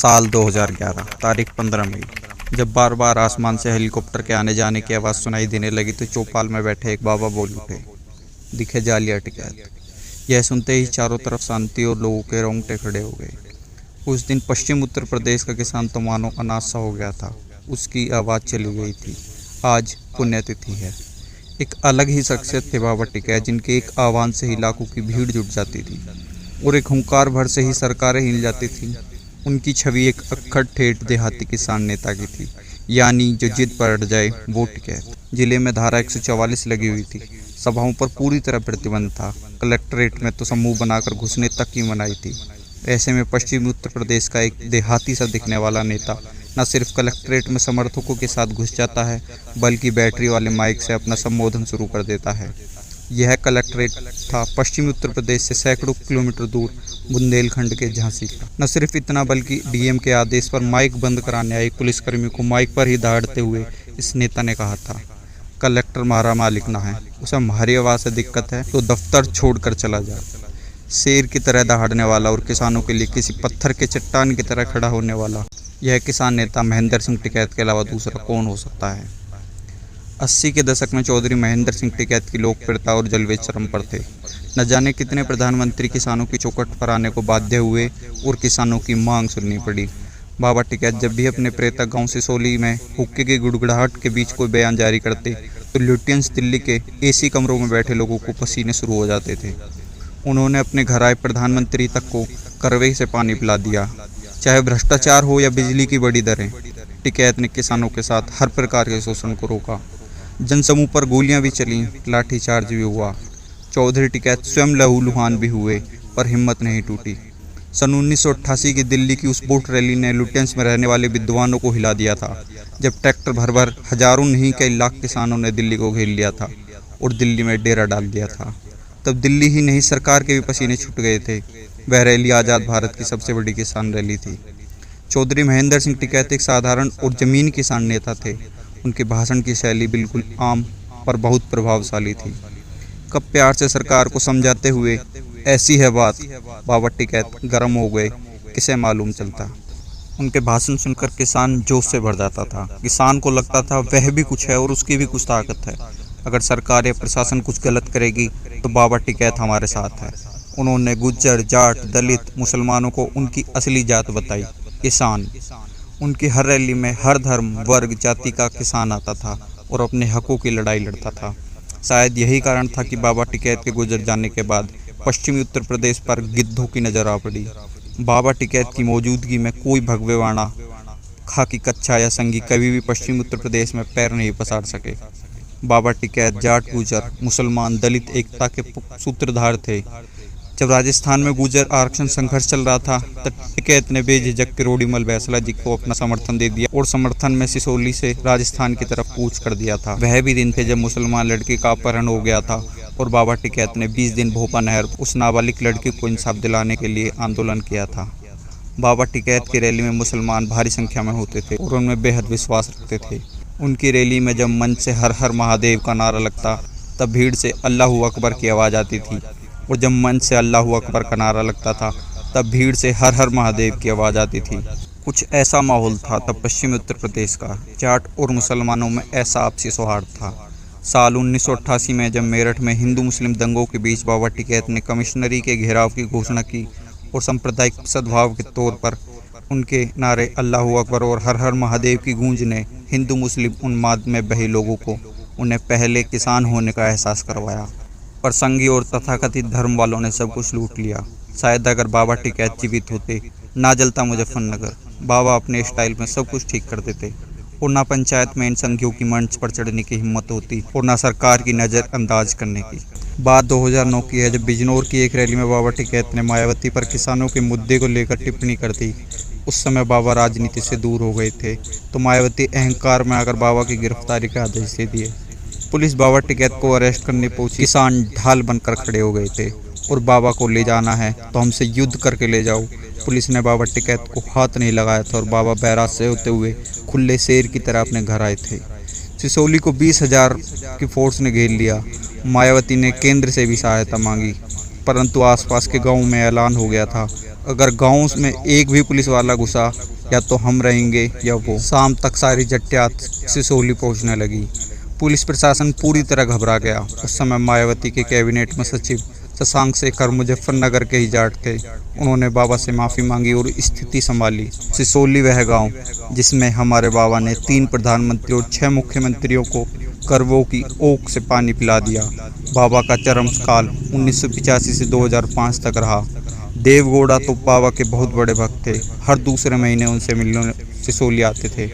साल 2011 तारीख 15 मई। जब बार बार आसमान से हेलीकॉप्टर के आने जाने की आवाज़ सुनाई देने लगी तो चौपाल में बैठे एक बाबा बोल उठे, दिखे जालिया टिकैत। यह सुनते ही चारों तरफ शांति और लोगों के रोंगटे खड़े हो गए। उस दिन पश्चिम उत्तर प्रदेश का किसान तो मानो अनाथ सा हो गया था, उसकी आवाज़ चली गई थी। आज पुण्यतिथि है। एक अलग ही शख्सियत थे बाबा टिकैत, जिनके एक आह्वान से ही लाखों की भीड़ जुट जाती थी और एक हुंकार भर से ही सरकारें हिल जाती थी। उनकी छवि एक अक्खड़ ठेठ देहाती किसान नेता की थी, यानी जो जिद पर अड़ जाए वो टिकैत। जिले में धारा 144 लगी हुई थी, सभाओं पर पूरी तरह प्रतिबंध था। कलेक्ट्रेट में तो समूह बनाकर घुसने तक की मनाही थी। ऐसे में पश्चिमी उत्तर प्रदेश का एक देहाती सा दिखने वाला नेता न सिर्फ कलेक्ट्रेट में समर्थकों के साथ घुस जाता है, बल्कि बैटरी वाले माइक से अपना संबोधन शुरू कर देता है। यह कलेक्ट्रेट था पश्चिमी उत्तर प्रदेश से सैकड़ों किलोमीटर दूर बुंदेलखंड के झांसी का। न सिर्फ इतना, बल्कि डीएम के आदेश पर माइक बंद कराने आए पुलिसकर्मी को माइक पर ही दहाड़ते हुए इस नेता ने कहा था, कलेक्टर हमारा मालिक ना है, उसे हमारी आवाज़ से दिक्कत है तो दफ्तर छोड़कर चला जाए। शेर की तरह दहाड़ने वाला और किसानों के लिए किसी पत्थर के चट्टान की तरह खड़ा होने वाला यह किसान नेता महेंद्र सिंह टिकैत के अलावा दूसरा कौन हो सकता है। 80 के दशक में चौधरी महेंद्र सिंह टिकैत की लोकप्रियता और जलवे चरम पर थे। न जाने कितने प्रधानमंत्री किसानों की चौखट पर आने को बाध्य हुए और किसानों की मांग सुननी पड़ी। बाबा टिकैत जब भी अपने प्रेतक गांव सिसोली में हुक्के की गुड़गुड़ाहट के बीच कोई बयान जारी करते तो लुटियंस दिल्ली के एसी कमरों में बैठे लोगों को पसीने शुरू हो जाते थे। उन्होंने अपने घर आए प्रधानमंत्री तक को करवे से पानी पिला दिया, चाहे भ्रष्टाचार हो या बिजली की बड़ी दरें। टिकैत ने किसानों के साथ हर प्रकार के शोषण को रोका। जनसमूह पर गोलियां भी चलीं, लाठीचार्ज भी हुआ। चौधरी टिकैत स्वयं लहूलुहान भी हुए, पर हिम्मत नहीं टूटी। सन 1988 की दिल्ली की उस बोट रैली ने लुटियंस में रहने वाले विद्वानों को हिला दिया था, जब ट्रैक्टर भर भर हजारों नहीं कई लाख किसानों ने दिल्ली को घेर लिया था और दिल्ली में डेरा डाल दिया था। तब दिल्ली ही नहीं, सरकार के भी पसीने छूट गए थे। वह रैली आज़ाद भारत की सबसे बड़ी किसान रैली थी। चौधरी महेंद्र सिंह टिकैत एक साधारण और जमीन किसान नेता थे। उनके भाषण की शैली बिल्कुल आम पर बहुत प्रभावशाली थी। कब प्यार से सरकार को समझाते हुए ऐसी है बात, बाबा टिकैत गर्म हो गए, किसे मालूम चलता। उनके भाषण सुनकर किसान जोश से भर जाता था। किसान को लगता था वह भी कुछ है और उसकी भी कुछ ताकत है। अगर सरकार या प्रशासन कुछ गलत करेगी तो बाबा टिकैत हमारे साथ है। उन्होंने गुज्जर, जाट, दलित, मुसलमानों को उनकी असली जात बताई, किसान। उनकी हर रैली में हर धर्म, वर्ग, जाति का किसान आता था और अपने हकों की लड़ाई लड़ता था। शायद यही कारण था कि बाबा टिकैत के गुजर जाने के बाद पश्चिमी उत्तर प्रदेश पर गिद्धों की नज़र आ पड़ी। बाबा टिकैत की मौजूदगी में कोई भगवेवाणा, खाकी कच्छा या संगी कभी भी पश्चिमी उत्तर प्रदेश में पैर नहीं पसार सके। बाबा टिकैत जाट, गुजर, मुसलमान, दलित एकता के सूत्रधार थे। जब राजस्थान में गुर्जर आरक्षण संघर्ष चल रहा था तब टिकैत ने बेझिझक किरोड़ीमल बैसला जी को अपना समर्थन दे दिया और समर्थन में सिसोली से राजस्थान की तरफ कूच कर दिया था। वह भी दिन थे जब मुसलमान लड़की का अपहरण हो गया था और बाबा टिकैत ने 20 दिन भोपा नहर उस नाबालिग लड़की को इंसाफ दिलाने के लिए आंदोलन किया था। बाबा टिकैत की रैली में मुसलमान भारी संख्या में होते थे और उनमें बेहद विश्वास रखते थे। उनकी रैली में जब मंच से हर हर महादेव का नारा लगता तब भीड़ से अल्लाहू अकबर की आवाज़ आती थी, और जब मंच से अल्लाहू अकबर का नारा लगता था तब भीड़ से हर हर महादेव की आवाज़ आती थी। कुछ ऐसा माहौल था तब पश्चिमी उत्तर प्रदेश का। जाट और मुसलमानों में ऐसा आपसी सौहार्द था। साल 1988 में जब मेरठ में हिंदू मुस्लिम दंगों के बीच बाबा टिकैत ने कमिश्नरी के घेराव की घोषणा की और सांप्रदायिक सद्भाव के तौर पर उनके नारे अल्लाहू अकबर और हर हर महादेव की गूंज ने हिंदू मुस्लिम उन्माद में बहे लोगों को उन्हें पहले किसान होने का एहसास करवाया। पर संघी और तथाकथित धर्म वालों ने सब कुछ लूट लिया। शायद अगर बाबा टिकैत जीवित होते ना जलता मुजफ्फरनगर। बाबा अपने स्टाइल में सब कुछ ठीक कर देते और ना पंचायत में इन संघियों की मंच पर चढ़ने की हिम्मत होती और ना सरकार की नज़र अंदाज करने की। बात 2009 की है, जब बिजनौर की एक रैली में बाबा टिकैत ने मायावती पर किसानों के मुद्दे को लेकर टिप्पणी कर दी। उस समय बाबा राजनीति से दूर हो गए थे तो मायावती अहंकार में आकर बाबा की गिरफ्तारी के आदेश दे दिए। पुलिस बाबा टिकैत को अरेस्ट करने पहुंची। किसान ढाल बनकर खड़े हो गए थे और बाबा को ले जाना है तो हमसे युद्ध करके ले जाओ। पुलिस ने बाबा टिकैत को हाथ नहीं लगाया था और बाबा बैराज से होते हुए खुले शेर की तरह अपने घर आए थे। सिसोली को 20,000 की फोर्स ने घेर लिया। मायावती ने केंद्र से भी सहायता मांगी, परंतु आसपास के गाँव में ऐलान हो गया था अगर गाँव में एक भी पुलिस वाला घुसा या तो हम रहेंगे या वो। शाम तक सारी जट्टियात सिसोली पहुंचने लगी। पुलिस प्रशासन पूरी तरह घबरा गया। उस समय मायावती के कैबिनेट में सचिव शशांक शेखर मुजफ्फरनगर के ही जाट थे। उन्होंने बाबा से माफ़ी मांगी और स्थिति संभाली। सिसोली वह गांव जिसमें हमारे बाबा ने 3 प्रधानमंत्री और 6 मुख्यमंत्रियों को करवों की ओक से पानी पिला दिया। बाबा का चरम काल 1985 से 2005 तक रहा। देवगौड़ा तो बाबा के बहुत बड़े भक्त थे। हर दूसरे महीने उनसे मिलने सिसोली आते थे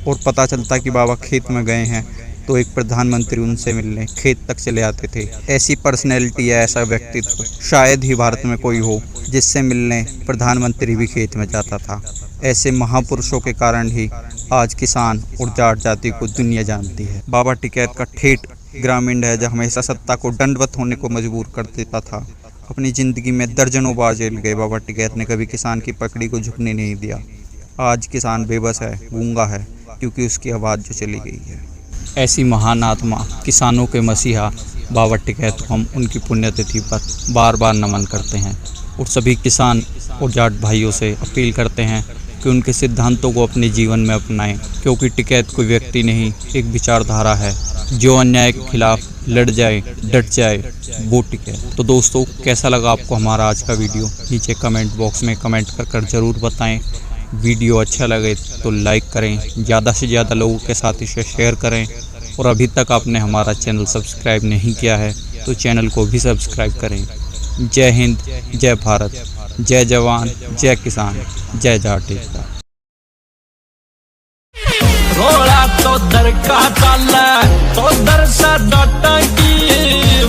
और पता चलता कि बाबा खेत में गए हैं तो एक प्रधानमंत्री उनसे मिलने खेत तक चले आते थे। ऐसी पर्सनैलिटी या ऐसा व्यक्तित्व शायद ही भारत में कोई हो जिससे मिलने प्रधानमंत्री भी खेत में जाता था। ऐसे महापुरुषों के कारण ही आज किसान और जाट जाति को दुनिया जानती है। बाबा टिकैत का ठेठ ग्रामीण है जो हमेशा सत्ता को दंडवत होने को मजबूर कर देता था। अपनी ज़िंदगी में दर्जनों बार जेल गए बाबा टिकैत ने कभी किसान की पकड़ी को झुकने नहीं दिया। आज किसान बेबस है, गूंगा है, क्योंकि उसकी आवाज़ जो चली गई है। ऐसी महान आत्मा किसानों के मसीहा बाबा टिकैत को हम उनकी पुण्यतिथि पर बार बार नमन करते हैं और सभी किसान और जाट भाइयों से अपील करते हैं कि उनके सिद्धांतों को अपने जीवन में अपनाएं, क्योंकि टिकैत कोई व्यक्ति नहीं, एक विचारधारा है। जो अन्याय के खिलाफ लड़ जाए, डट जाए, वो टिकैत। तो दोस्तों, कैसा लगा आपको हमारा आज का वीडियो? नीचे कमेंट बॉक्स में कमेंट कर ज़रूर बताएं। वीडियो अच्छा लगे तो लाइक करें, ज़्यादा से ज़्यादा लोगों के साथ इसे शेयर करें और अभी तक आपने हमारा चैनल सब्सक्राइब नहीं किया है तो चैनल को भी सब्सक्राइब करें। जय हिंद, जय भारत, जय जवान, जय किसान, जय जाट एकता। रोड़ा तो दर का चाल तो दर सा डटा की